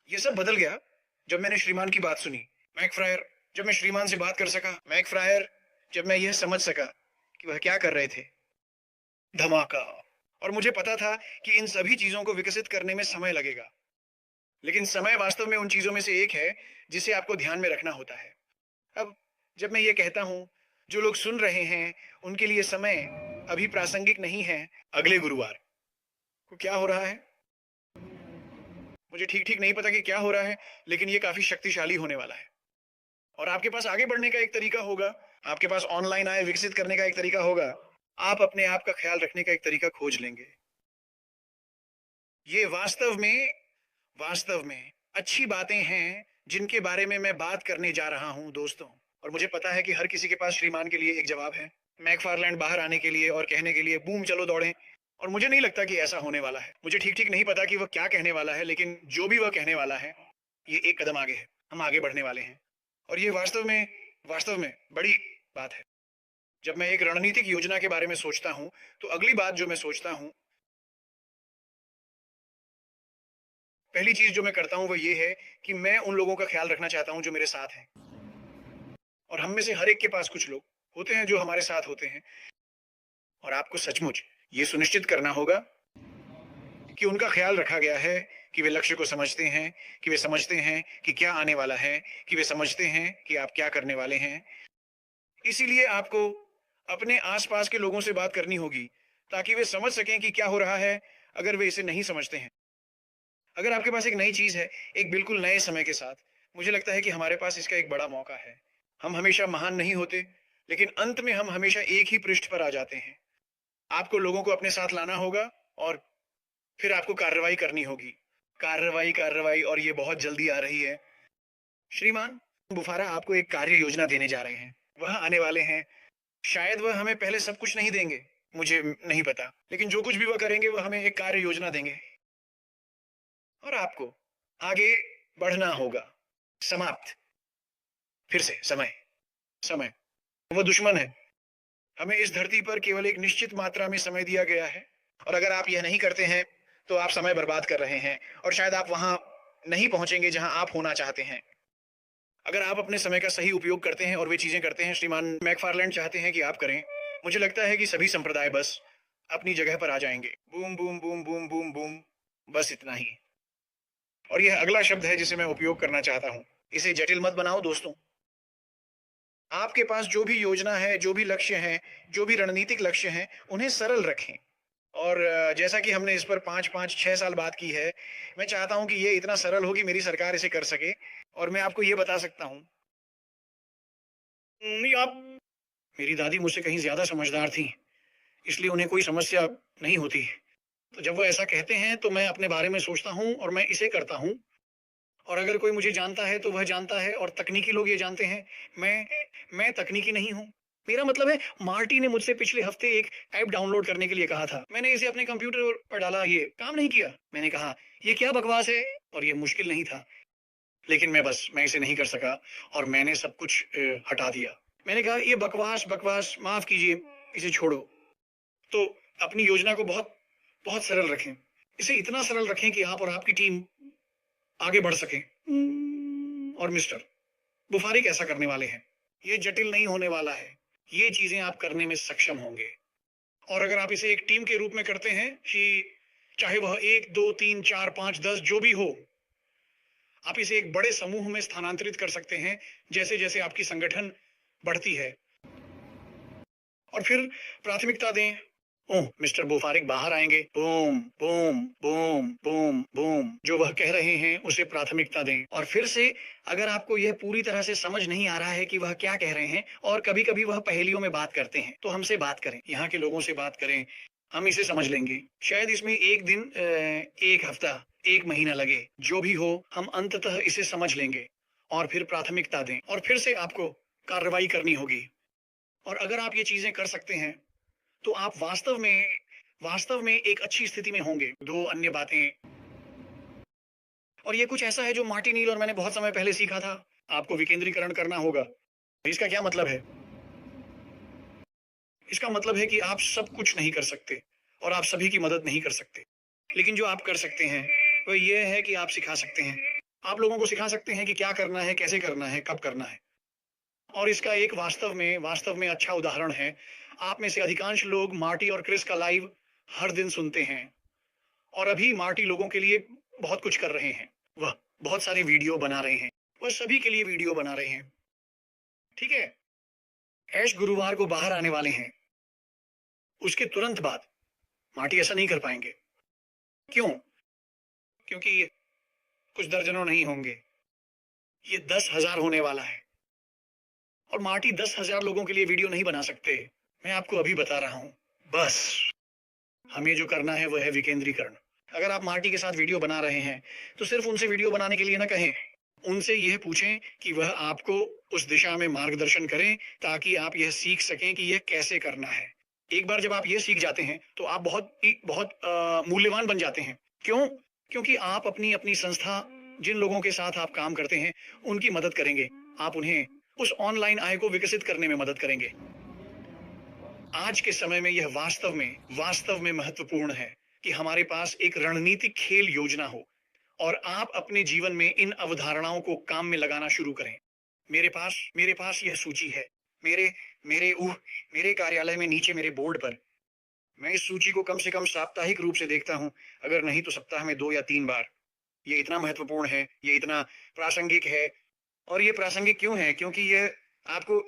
ये सब बदल गया जब मैंने श्रीमान की बात सुनी। मैक फ्रायर, जब मैं श्रीमान से बात कर सका। मैक फ्रायर, जब मैं यह समझ सका कि वह क्या कर रहे थे। धमाका। और मुझे पता था कि इन सभी चीजों को विकसित करने में समय लगेगा, लेकिन समय वास्तव में उन चीजों में से एक है जिसे आपको ध्यान में रखना होता है। अब जब मैं ये कहता हूँ, जो लोग सुन रहे हैं उनके लिए समय अभी प्रासंगिक नहीं है। अगले गुरुवार को क्या हो रहा है, मुझे ठीक ठीक नहीं पता कि क्या हो रहा है, लेकिन ये काफी शक्तिशाली होने वाला है। और आपके पास आगे बढ़ने का एक तरीका होगा, आपके पास ऑनलाइन आय विकसित करने का एक तरीका होगा, आप अपने आप का ख्याल रखने का एक तरीका खोज लेंगे। ये वास्तव में अच्छी बातें हैं जिनके बारे में मैं बात करने जा रहा हूं दोस्तों। और मुझे पता है कि हर किसी के पास श्रीमान के लिए एक जवाब है, मैकफारलैंड बाहर आने के लिए और कहने के लिए बूम चलो दौड़ें। और मुझे नहीं लगता कि ऐसा होने वाला है। मुझे ठीक ठीक नहीं पता कि वह क्या कहने वाला है, लेकिन जो भी वह कहने वाला है, ये एक कदम आगे है। हम आगे बढ़ने वाले हैं। और ये वास्तव में बड़ी बात है। जब मैं एक रणनीतिक योजना के बारे में सोचता हूँ, तो अगली बात जो मैं सोचता हूँ, पहली चीज जो मैं करता हूँ वो ये है कि मैं उन लोगों का ख्याल रखना चाहता हूँ जो मेरे साथ हैं। और हम में से हर एक के पास कुछ लोग होते हैं जो हमारे साथ होते हैं, और आपको सचमुच ये सुनिश्चित करना होगा कि उनका ख्याल रखा गया है, कि वे लक्ष्य को समझते हैं, कि वे समझते हैं कि क्या आने वाला है, कि वे समझते हैं कि आप क्या करने वाले हैं। इसीलिए आपको अपने आसपास के लोगों से बात करनी होगी, ताकि वे समझ सकें कि क्या हो रहा है, अगर वे इसे नहीं समझते हैं। अगर आपके पास एक नई चीज है, एक बिल्कुल नए समय के साथ, मुझे लगता है कि हमारे पास इसका एक बड़ा मौका है। हम हमेशा महान नहीं होते, लेकिन अंत में हम हमेशा एक ही पृष्ठ पर आ जाते हैं। आपको लोगों को अपने साथ लाना होगा, और फिर आपको कार्रवाई करनी होगी। कार्रवाई, कार्रवाई, और ये बहुत जल्दी आ रही है। श्रीमान बुफारा आपको एक कार्य योजना देने जा रहे हैं। वह आने वाले हैं। शायद वह हमें पहले सब कुछ नहीं देंगे, मुझे नहीं पता, लेकिन जो कुछ भी वह करेंगे वह हमें एक कार्य योजना देंगे, और आपको आगे बढ़ना होगा। समाप्त। फिर से समय। समय वो दुश्मन है। हमें इस धरती पर केवल एक निश्चित मात्रा में समय दिया गया है, और अगर आप यह नहीं करते हैं तो आप समय बर्बाद कर रहे हैं, और शायद आप वहां नहीं पहुंचेंगे जहां आप होना चाहते हैं। अगर आप अपने समय का सही उपयोग करते हैं और वे चीजें करते हैं श्रीमान मैकफारलैंड चाहते हैं कि आप करें, मुझे लगता है कि सभी संप्रदाय बस अपनी जगह पर आ जाएंगे। Boom boom boom boom boom boom, बस इतना ही। और यह अगला शब्द है जिसे मैं उपयोग करना चाहता हूं। इसे जटिल मत बनाओ दोस्तों। आपके पास जो भी योजना है, जो भी लक्ष्य हैं, जो भी रणनीतिक लक्ष्य हैं, उन्हें सरल रखें। और जैसा कि हमने इस पर 5-5, 6 साल बात की है, मैं चाहता हूं कि ये इतना सरल हो कि मेरी सरकार इसे कर सके। और मैं आपको ये बता सकता हूं, नहीं आप, मेरी दादी मुझसे कहीं ज्यादा समझदार थी, इसलिए उन्हें कोई समस्या नहीं होती। तो जब वो ऐसा कहते हैं तो मैं अपने बारे में सोचता हूँ और मैं इसे करता हूँ। और अगर कोई मुझे जानता है तो वह जानता है, और तकनीकी लोग ये जानते हैं। मैं मैं तकनीकी नहीं हूँ। मेरा मतलब है, मार्टी ने मुझसे पिछले हफ्ते एक ऐप डाउनलोड करने के लिए कहा था। मैंने इसे अपने कंप्यूटर पर डाला, ये काम नहीं किया। मैंने कहा ये क्या बकवास है, और ये मुश्किल नहीं था, लेकिन मैं इसे नहीं कर सका, और मैंने सब कुछ हटा दिया। मैंने कहा ये बकवास बकवास, माफ कीजिए, इसे छोड़ो। तो अपनी योजना को बहुत बहुत सरल रखें। इसे इतना सरल रखें कि आप और आपकी टीम आगे बढ़ सके। और मिस्टर बुफारिक ऐसा करने वाले हैं। ये जटिल नहीं होने वाला है। ये चीजें आप करने में सक्षम होंगे। और अगर आप इसे एक टीम के रूप में करते हैं, कि चाहे वह 1, 2, 3, 4, 5, 10 जो भी हो, आप इसे एक बड़े समूह में स्थानांतरित कर सकते हैं, जैसे जैसे आपकी संगठन बढ़ती है। और फिर प्राथमिकता दें। ओह, मिस्टर बुफारिक बाहर आएंगे। Boom boom boom boom boom, जो वह कह रहे हैं उसे प्राथमिकता दें। और फिर से, अगर आपको यह पूरी तरह से समझ नहीं आ रहा है कि वह क्या कह रहे हैं, और कभी कभी वह पहेलियों में बात करते हैं, तो हमसे बात करें, यहाँ के लोगों से बात करें। हम इसे समझ लेंगे। शायद इसमें एक दिन, एक हफ्ता, एक महीना लगे, जो भी हो, हम अंततः इसे समझ लेंगे। और फिर प्राथमिकता दें, और फिर से आपको कार्रवाई करनी होगी। और अगर आप ये चीजें कर सकते हैं, तो आप वास्तव में एक अच्छी स्थिति में होंगे। दो अन्य बातें, और ये कुछ ऐसा है जो मार्टिन नील और मैंने बहुत समय पहले सीखा था। आपको विकेंद्रीकरण करना होगा। इसका क्या मतलब है? इसका मतलब है कि आप सब कुछ नहीं कर सकते, और आप सभी की मदद नहीं कर सकते, लेकिन जो आप कर सकते हैं वह यह है कि आप सिखा सकते हैं। आप लोगों को सिखा सकते हैं कि क्या करना है, कैसे करना है, कब करना है। और इसका एक वास्तव में अच्छा उदाहरण है। आप में से अधिकांश लोग मार्टी और क्रिस का लाइव हर दिन सुनते हैं और अभी मार्टी लोगों के लिए बहुत कुछ कर रहे हैं। वह बहुत सारे वीडियो बना रहे हैं। वह सभी के लिए वीडियो बना रहे हैं। ठीक है? ऐश गुरुवार को बाहर आने वाले हैं। उसके तुरंत बाद मार्टी ऐसा नहीं कर पाएँगे। क्यों? क्योंकि कुछ दर्जनों नहीं होंगे। ये 10,000 होने वाला है और मार्टी 10,000 लोगों के लिए वीडियो नहीं बना सकते। मैं आपको अभी बता रहा हूँ। बस हमें जो करना है वो है विकेंद्रीकरण। अगर आप मार्टी के साथ वीडियो बना रहे हैं, तो सिर्फ़ उनसे वीडियो बनाने के लिए ना कहें। उनसे यह पूछें कि वह आपको उस दिशा में मार्गदर्शन करें, ताकि आप यह सीख सकें कि यह कैसे करना है। एक बार जब आप ये सीख जाते हैं, तो आप बहुत मूल्यवान बन जाते हैं। क्यों? क्योंकि आप अपनी संस्था, जिन लोगों के साथ आप काम करते हैं, उनकी मदद करेंगे। आप उन्हें उस ऑनलाइन आय को विकसित करने में मदद करेंगे। आज के समय में यह वास्तव में महत्वपूर्ण है कि हमारे पास एक रणनीतिक खेल योजना हो और आप अपने जीवन में इन अवधारणाओं को काम में लगाना शुरू करें। मेरे पास यह सूची है। मेरे मेरे उह मेरे कार्यालय में नीचे मेरे बोर्ड पर। मैं इस सूची को कम से कम साप्ताहिक रूप से देखता हूँ, अगर नहीं तो सप्ताह में 2 या 3 बार। ये इतना महत्वपूर्ण है, ये इतना प्रासंगिक है। और ये प्रासंगिक क्यों है? क्योंकि ये आपको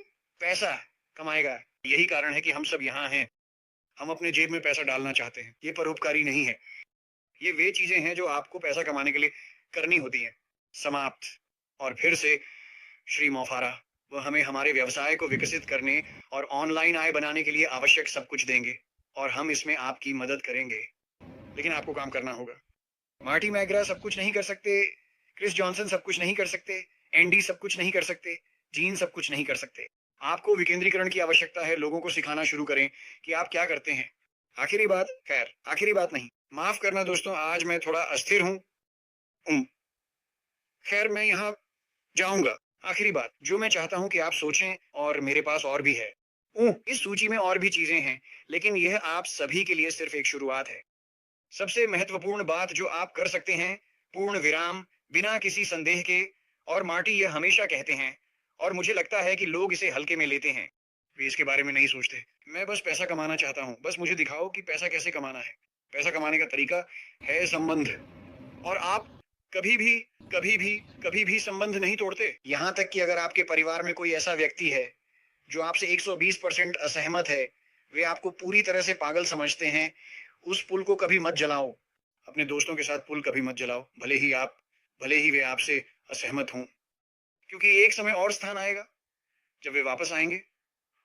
पैसा कमाएगा। यही कारण है कि हम सब यहाँ हैं। हम अपने जेब में पैसा डालना चाहते हैं। ये परोपकारी नहीं है। ये वे चीजें हैं जो आपको पैसा कमाने के लिए करनी होती हैं। समाप्त। और फिर से श्री मोफारा, वह हमें हमारे व्यवसाय को विकसित करने और ऑनलाइन आय बनाने के लिए आवश्यक सब कुछ देंगे और हम इसमें आपकी मदद करेंगे। लेकिन आपको काम करना होगा। मार्टी मैग्रा सब कुछ नहीं कर सकते, क्रिस जॉनसन सब कुछ नहीं कर सकते, एंडी सब कुछ नहीं कर सकते, जीन सब कुछ नहीं कर सकते। आपको विकेंद्रीकरण की आवश्यकता है। लोगों को सिखाना शुरू करें कि आप क्या करते हैं। आखिरी बात नहीं, माफ करना दोस्तों, आज मैं थोड़ा अस्थिर हूँ। खैर, मैं यहाँ जाऊंगा। आखिरी बात जो मैं चाहता हूँ कि आप सोचें, और मेरे पास और भी है। इस सूची में और भी चीजें हैं, लेकिन यह आप सभी के लिए सिर्फ एक शुरुआत है। सबसे महत्वपूर्ण बात जो आप कर सकते हैं, पूर्ण विराम, बिना किसी संदेह के। और मार्टी यह हमेशा कहते हैं, और मुझे लगता है कि लोग इसे हल्के में लेते हैं। वे इसके बारे में नहीं सोचते। मैं बस पैसा कमाना चाहता हूँ। बस मुझे दिखाओ कि पैसा कैसे कमाना है। पैसा कमाने का तरीका है संबंध। और आप कभी भी कभी भी संबंध नहीं तोड़ते। यहाँ तक कि अगर आपके परिवार में कोई ऐसा व्यक्ति है जो आपसे 120% असहमत है, वे आपको पूरी तरह से पागल समझते हैं, उस पुल को कभी मत जलाओ। अपने दोस्तों के साथ पुल कभी मत जलाओ, भले ही वे आपसे असहमत हों। क्योंकि एक समय और स्थान आएगा जब वे वापस आएंगे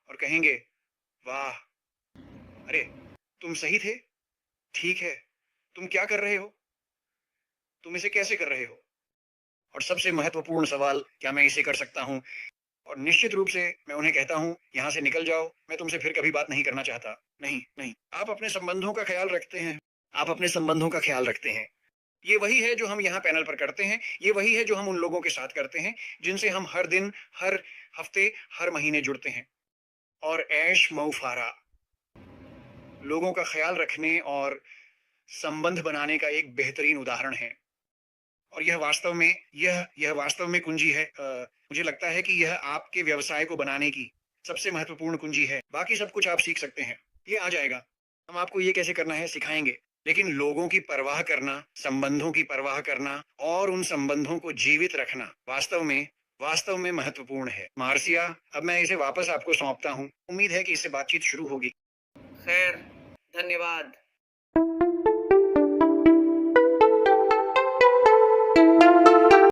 और कहेंगे, वाह, अरे तुम सही थे। ठीक है, तुम क्या कर रहे हो? तुम इसे कैसे कर रहे हो? और सबसे महत्वपूर्ण सवाल, क्या मैं इसे कर सकता हूँ? और निश्चित रूप से मैं उन्हें कहता हूँ, यहाँ से निकल जाओ, मैं तुमसे फिर कभी बात नहीं करना चाहता। नहीं, नहीं, आप अपने संबंधों का ख्याल रखते हैं। आप अपने संबंधों का ख्याल रखते हैं। ये वही है जो हम यहाँ पैनल पर करते हैं। ये वही है जो हम उन लोगों के साथ करते हैं, जिनसे हम हर दिन, हर हफ्ते, हर महीने जुड़ते हैं। और ऐश मऊफारा लोगों का ख्याल रखने और संबंध बनाने का एक बेहतरीन उदाहरण है। और यह वास्तव में कुंजी है। मुझे लगता है कि यह आपके व्यवसाय को बनाने की सबसे महत्वपूर्ण कुंजी है। बाकी सब कुछ आप सीख सकते हैं। ये आ जाएगा। हम आपको ये कैसे करना है सिखाएंगे। लेकिन लोगों की परवाह करना, संबंधों की परवाह करना और उन संबंधों को जीवित रखना वास्तव में महत्वपूर्ण है। मार्सिया, अब मैं इसे वापस आपको सौंपता हूँ। उम्मीद है कि इससे बातचीत शुरू होगी। खैर, धन्यवाद।